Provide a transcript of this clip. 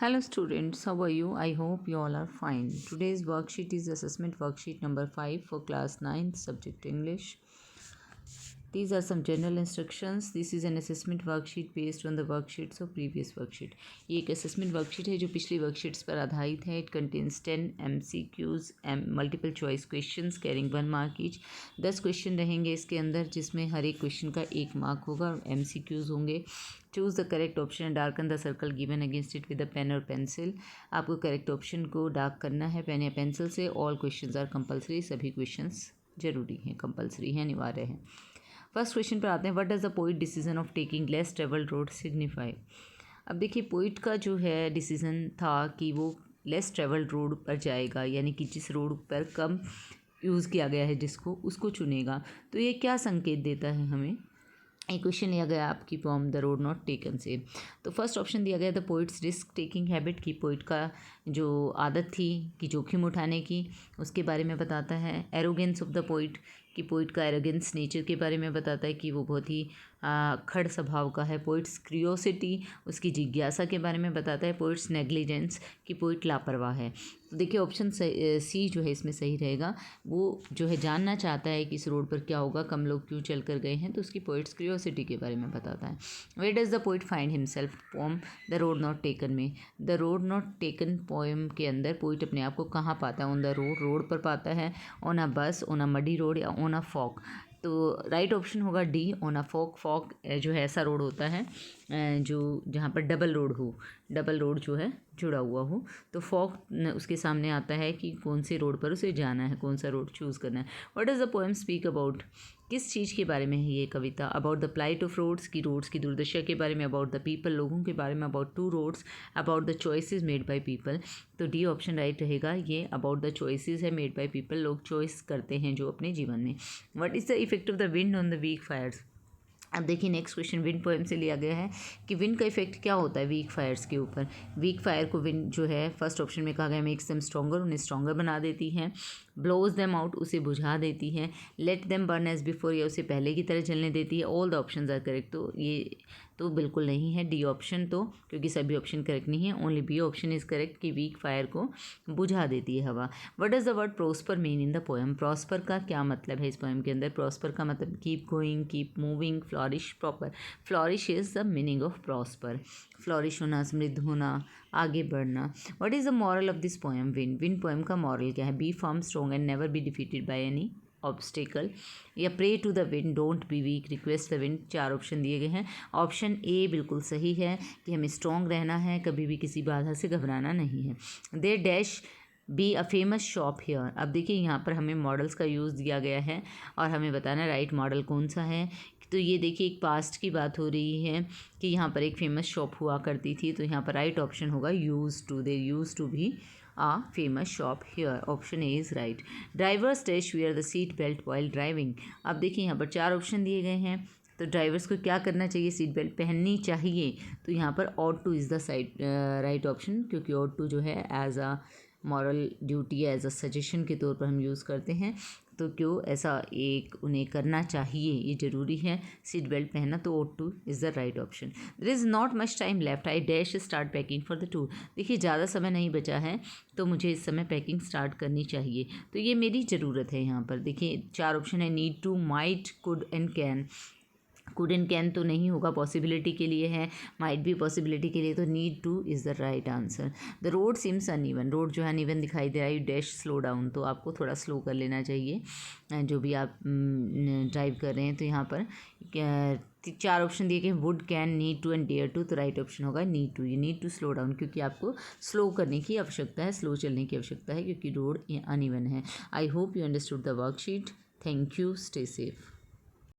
Hello students, how are you? I hope you all are fine. Today's worksheet is assessment worksheet number 5 for class 9 subject English. These are some general instructions. This is an assessment worksheet based on the worksheets of previous worksheet. ये एक assessment worksheet है जो पिछली worksheets पर आधारित है. It contains 10 MCQs multiple choice questions carrying 1 mark each. 10 question रहेंगे इसके अंदर जिसमें हर एक क्वेश्चन का 1 मार्क होगा और MCQs होंगे. Choose the correct option and darken the circle given against it with a pen और पेंसिल. आपको करेक्ट ऑप्शन को डार्क करना है पेन या पेंसिल से. All questions are compulsory. सभी क्वेश्चंस जरूरी हैं, कंपलसरी हैं, अनिवार्य हैं. फर्स्ट क्वेश्चन पर आते हैं. What does the poet decision of taking less travelled road signify. अब देखिए पोइट का जो है डिसीजन था कि वो लेस ट्रेवल्ड रोड पर जाएगा, यानी कि जिस रोड पर कम यूज़ किया गया है जिसको उसको चुनेगा. तो ये क्या संकेत देता है हमें. एक क्वेश्चन लिया गया आपकी from the road not taken से. तो फर्स्ट ऑप्शन दिया गया the poets risk taking habit की पोइट का जो आदत थी कि जोखिम उठाने की उसके बारे में बताता है. एरोगेंस ऑफ द पोइट कि पोइट का एरोगेंस नेचर के बारे में बताता है कि वो बहुत ही खड़ स्वभाव का है. पोइट्स क्रियोसिटी उसकी जिज्ञासा के बारे में बताता है. पोइट्स नेग्लिजेंस कि पोइट लापरवाह है. तो देखिए ऑप्शन सी जो है इसमें सही रहेगा. वो जो है जानना चाहता है कि इस रोड पर क्या होगा, कम लोग क्यों चल कर गए हैं, तो उसकी पोइट्स क्रियोसिटी के बारे में बताता है. Where does the poet find himself poem the road not taken में. The road not taken poem के अंदर पोइट अपने आप को कहाँ पाता है. ऑन द रोड, रोड पर पाता है. On a bus, on a muddy road या ऑन अ फॉक. तो राइट ऑप्शन होगा D on a fork. Fork जो है ऐसा रोड होता है जो जहाँ पर डबल रोड हो, डबल रोड जो है जुड़ा हुआ हो. तो फॉक उसके सामने आता है कि कौन से रोड पर उसे जाना है, कौन सा रोड चूज़ करना है. What does the poem speak about. किस चीज़ के बारे में है ये कविता. About the plight of roads की रोड्स की दुर्दशा के बारे में. अबाउट द पीपल लोगों के बारे में. About two roads. About the choices made by people. तो डी ऑप्शन राइट रहेगा. ये अबाउट द चॉइसेस है मेड बाय पीपल. लोग चॉइस करते हैं जो अपने जीवन में. What is the effect of the wind on the weak fires. अब देखिए नेक्स्ट क्वेश्चन विंड पोएम से लिया गया है कि विंड का इफेक्ट क्या होता है वीक फायर्स के ऊपर. वीक फायर को विंड जो है फर्स्ट ऑप्शन में कहा गया मेक्स देम स्ट्रॉन्गर, उन्हें स्ट्रॉन्गर बना देती है. ब्लोज देम आउट, उसे बुझा देती है. Let them burn as before, या उसे पहले की तरह जलने देती है. All the options are correct. तो ये तो बिल्कुल नहीं है डी ऑप्शन, तो क्योंकि सभी ऑप्शन करेक्ट नहीं है. Only B option is correct कि वीक फायर को बुझा देती है हवा. What does the word prosper mean in the poem. Prosper का क्या मतलब है इस पोएम के अंदर. प्रॉस्पर का मतलब keep going, keep moving. Flourish, proper. Flourish is the meaning of prosper. Flourish होना, समृद्ध होना, आगे बढ़ना. What is the moral of this poem. Win. Win poem का मॉरल क्या है. Be firm strong and never be defeated by any obstacle. या pray to the wind, don't be weak, request the wind. 4 option दिए गए हैं. Option A बिल्कुल सही है कि हमें स्ट्रॉन्ग रहना है, कभी भी किसी बाधा से घबराना नहीं है. They dash be a famous shop here. अब देखिए यहाँ पर हमें मॉडल्स का यूज़ दिया गया है और हमें बताना राइट मॉडल कौन सा है. तो ये देखिए एक पास्ट की बात हो रही है कि यहाँ पर एक फेमस शॉप हुआ करती थी. तो यहाँ पर राइट ऑप्शन होगा use to. They use to be a famous shop here. Option A is right. Drivers dash wear the seat belt while driving. अब देखिए यहाँ पर 4 ऑप्शन दिए गए हैं. तो ड्राइवर्स को क्या करना चाहिए. सीट बेल्ट पहननी चाहिए. तो यहाँ पर ought to is the right option, क्योंकि ऑट टू जो है as a moral duty, as a suggestion के तौर पर हम यूज़ करते हैं. तो क्यों ऐसा एक उन्हें करना चाहिए, ये ज़रूरी है सीट बेल्ट पहनना. तो ought to is the right option. There is not much time left, I dash start packing for the tour. देखिए ज़्यादा समय नहीं बचा है तो मुझे इस समय पैकिंग स्टार्ट करनी चाहिए. तो ये मेरी ज़रूरत है. यहाँ पर देखिए 4 ऑप्शन है. Need to, might, could and can. Could and can तो नहीं होगा, पॉसिबिलिटी के लिए है. माइट भी पॉसिबिलिटी के लिए. तो need to is the right answer. The road seems uneven. Road जो है अनइवन दिखाई दे रहा है. Dash slow down. तो आपको थोड़ा स्लो कर लेना चाहिए जो भी आप ड्राइव कर रहे हैं. तो यहाँ पर 4 ऑप्शन दिए गए. Would, can, need to and dare to. तो राइट ऑप्शन होगा नीड टू. ये नीड टू स्लो डाउन, क्योंकि आपको स्लो करने की आवश्यकता है, स्लो चलने की आवश्यकता है, क्योंकि रोड अनइवन है. I hope you understood the worksheet. Thank you. Stay safe.